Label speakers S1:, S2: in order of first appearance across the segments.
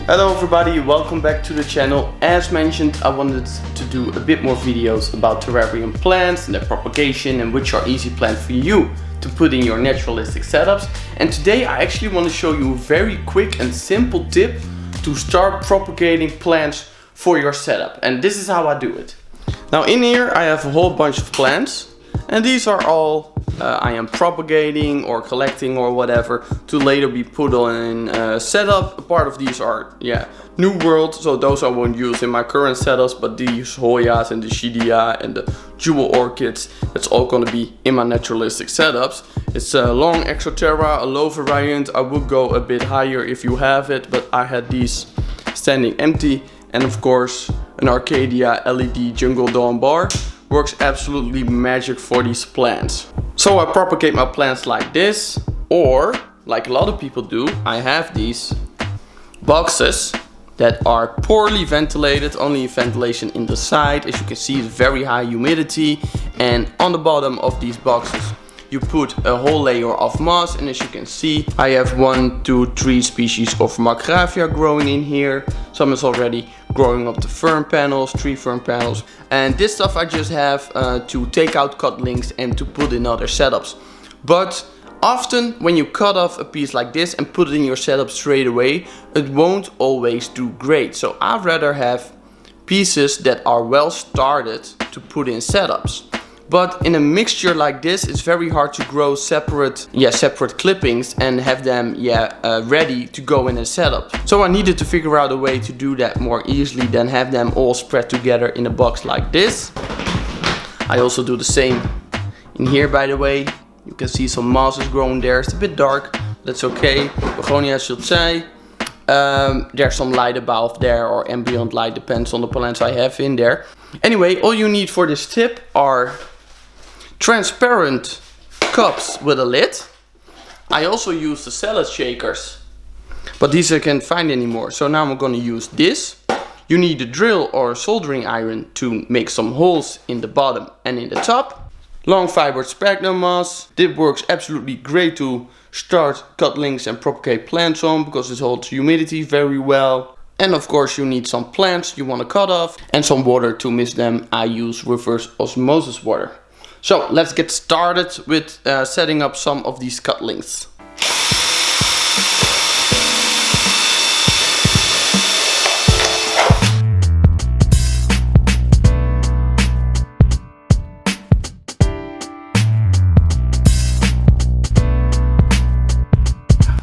S1: Hello everybody, welcome back to the channel. As mentioned, I wanted to do a bit more videos about terrarium plants and their propagation and which are easy plants for you to put in your naturalistic setups. And today I actually want to show you a very quick and simple tip to start propagating plants for your setup. And this is how I do it. Now in here I have a whole bunch of plants, and these are all I am propagating or collecting or whatever to later be put on a setup. A part of these are New World, so those I won't use in my current setups, but these Hoyas and the Shidia and the Jewel Orchids, that's all gonna be in my naturalistic setups. It's a long Exoterra, a low variant. I would go a bit higher if you have it, but I had these standing empty. And of course an Arcadia LED Jungle Dawn bar works absolutely magic for these plants. So I propagate my plants like this, or like a lot of people do, I have these boxes that are poorly ventilated, only ventilation in the side. As you can see, it's very high humidity, and on the bottom of these boxes you put a whole layer of moss. And as you can see, I have 1, 2, 3 species of Markgrafia growing in here. Some is already growing up the fern panels, 3 fern panels. And this stuff I just have to take out cutlings and to put in other setups. But often when you cut off a piece like this and put it in your setup straight away, it won't always do great. So I'd rather have pieces that are well started to put in setups. But in a mixture like this, it's very hard to grow separate clippings and have them ready to go in a setup. So I needed to figure out a way to do that more easily than have them all spread together in a box like this. I also do the same in here, by the way. You can see some moss is growing there. It's a bit dark, that's okay. Begonia should say. There's some light above there, or ambient light, depends on the plants I have in there. Anyway, all you need for this tip are transparent cups with a lid. I also use the salad shakers, but these I can't find anymore, so now I'm gonna use this. You need a drill or a soldering iron to make some holes in the bottom and in the top. Long fibered sphagnum moss. This works absolutely great to start cutlings and propagate plants on, because it holds humidity very well. And of course you need some plants you want to cut off and some water to mix them. I use reverse osmosis water. So let's get started with setting up some of these cutlings.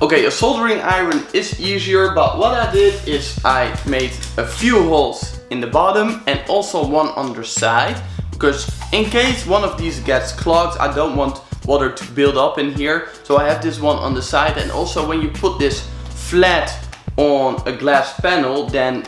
S1: Okay, a soldering iron is easier, but what I did is I made a few holes in the bottom and also one on the side, because in case one of these gets clogged, I don't want water to build up in here. So I have this one on the side, and also when you put this flat on a glass panel, then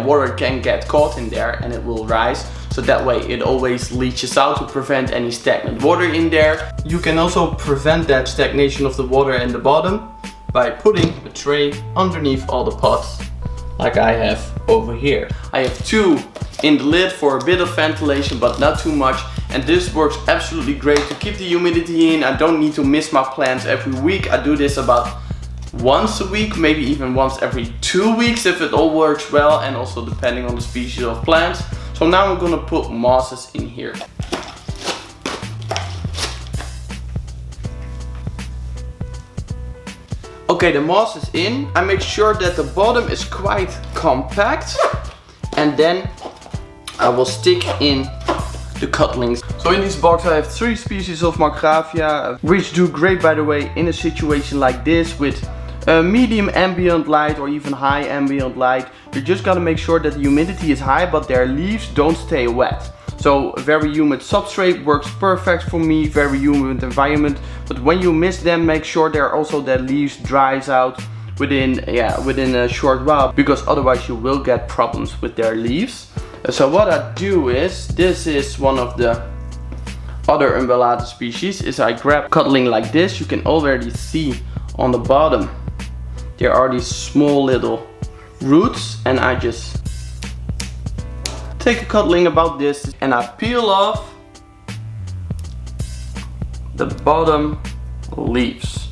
S1: water can get caught in there and it will rise. So that way it always leaches out to prevent any stagnant water in there. You can also prevent that stagnation of the water in the bottom by putting a tray underneath all the pots, like I have over here. I have 2 in the lid for a bit of ventilation, but not too much. And this works absolutely great to keep the humidity in. I don't need to mist my plants every week. I do this about once a week, maybe even once every 2 weeks if it all works well, and also depending on the species of plants. So now I'm gonna put mosses in here. Okay, the moss is in. I make sure that the bottom is quite compact, and then I will stick in the cutlings. So in this box I have 3 species of Markgrafia, which do great, by the way, in a situation like this with medium ambient light or even high ambient light. You just gotta make sure that the humidity is high, but their leaves don't stay wet. So a very humid substrate works perfect for me, very humid environment. But when you mist them, make sure their leaves dries out within a short while, because otherwise you will get problems with their leaves. So what I do is, this is one of the other Umbellata species, is I grab cutling like this. You can already see on the bottom there are these small little roots, and I just take a cutling about this and I peel off the bottom leaves.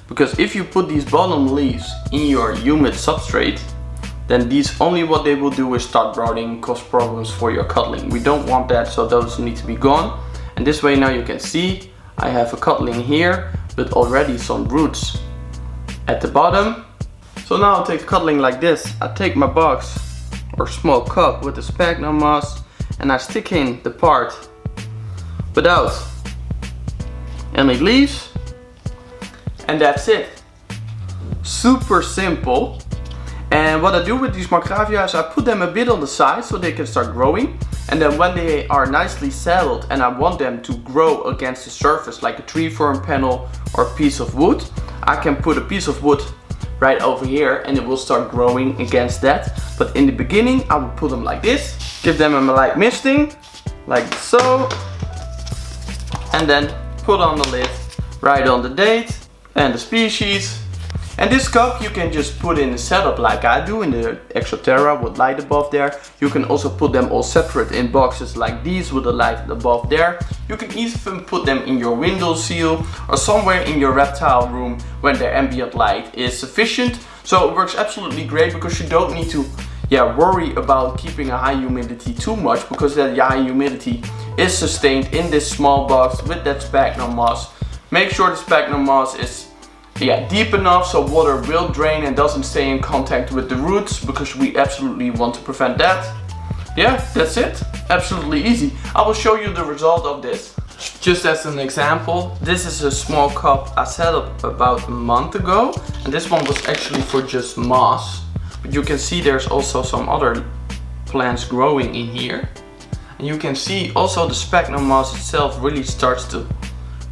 S1: Because if you put these bottom leaves in your humid substrate, then these only what they will do is start growing, cause problems for your cutling. We don't want that, so those need to be gone. And this way now you can see I have a cutling here with already some roots at the bottom. So now I'll take the cutling like this. I take my box or small cup with the sphagnum moss and I stick in the part without any leaves, and that's it. Super simple. And what I do with these Margravia is I put them a bit on the side so they can start growing, and then when they are nicely settled and I want them to grow against the surface like a tree fern panel or a piece of wood, I can put a piece of wood right over here and it will start growing against that. But in the beginning I will put them like this, give them a light misting like so, and then put on the lid, write on the date and the species. And this cup you can just put in a setup like I do in the Exoterra with light above there. You can also put them all separate in boxes like these with a light above there. You can even put them in your window seal or somewhere in your reptile room when their ambient light is sufficient. So it works absolutely great because you don't need to worry about keeping a high humidity too much, because that high humidity is sustained in this small box with that sphagnum moss. Make sure the sphagnum moss is deep enough so water will drain and doesn't stay in contact with the roots, because we absolutely want to prevent that. Yeah, that's it. Absolutely easy. I will show you the result of this. Just as an example, this is a small cup I set up about a month ago, and this one was actually for just moss. But you can see there's also some other plants growing in here. And you can see also the sphagnum moss itself really starts to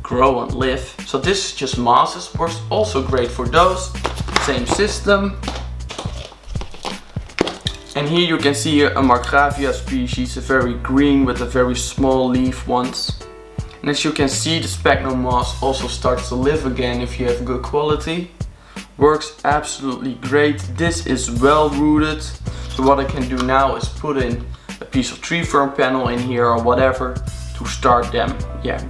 S1: grow and live. So this is just mosses, works also great for those. Same system. And here you can see a Margravia species, a very green with a very small leaf ones. And as you can see, the sphagnum moss also starts to live again if you have good quality. Works absolutely great. This is well rooted. So what I can do now is put in a piece of tree fern panel in here or whatever to start them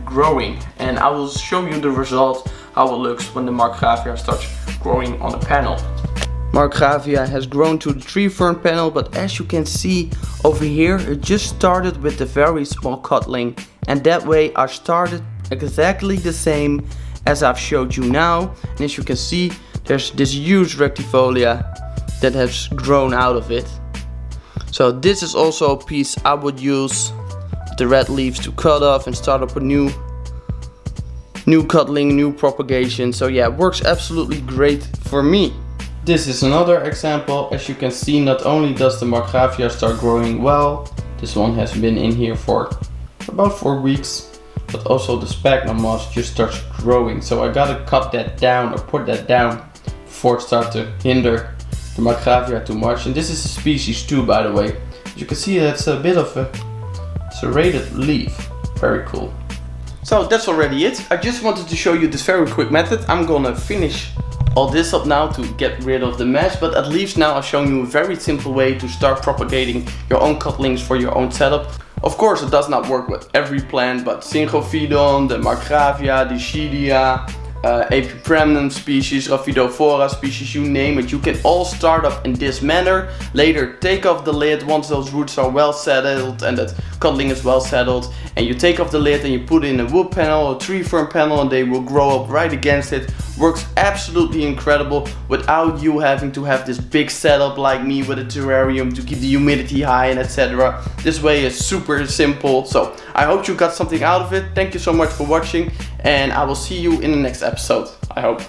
S1: growing. And I will show you the result, how it looks when the Margravia starts growing on the panel. Margravia has grown to the tree fern panel, but as you can see over here, it just started with a very small cutling, and that way I started exactly the same as I've showed you now. And as you can see, there's this huge rectifolia that has grown out of it. So this is also a piece I would use the red leaves to cut off and start up a new cutling, new propagation. So yeah, it works absolutely great for me. This is another example. As you can see, not only does the Margravia start growing well, this one has been in here for about 4 weeks, but also the sphagnum moss just starts growing. So I gotta cut that down or put that down before it starts to hinder the Margravia too much. And this is a species too, by the way. As you can see, it's a bit of a serrated leaf. Very cool. So that's already it. I just wanted to show you this very quick method. I'm gonna finish all this up now to get rid of the mess, but at least now I've shown you a very simple way to start propagating your own cutlings for your own setup. Of course, it does not work with every plant, but Syngophyllon, the Margravia, the Schidia, Epipremnum species, Raphidophora species, you name it, you can all start up in this manner. Later take off the lid once those roots are well settled and that cutling is well settled, and you take off the lid and you put in a wood panel or tree fern panel, and they will grow up right against it. Works absolutely incredible without you having to have this big setup like me with a terrarium to keep the humidity high and etc. This way is super simple. So I hope you got something out of it. Thank you so much for watching, and I will see you in the next episode, I hope.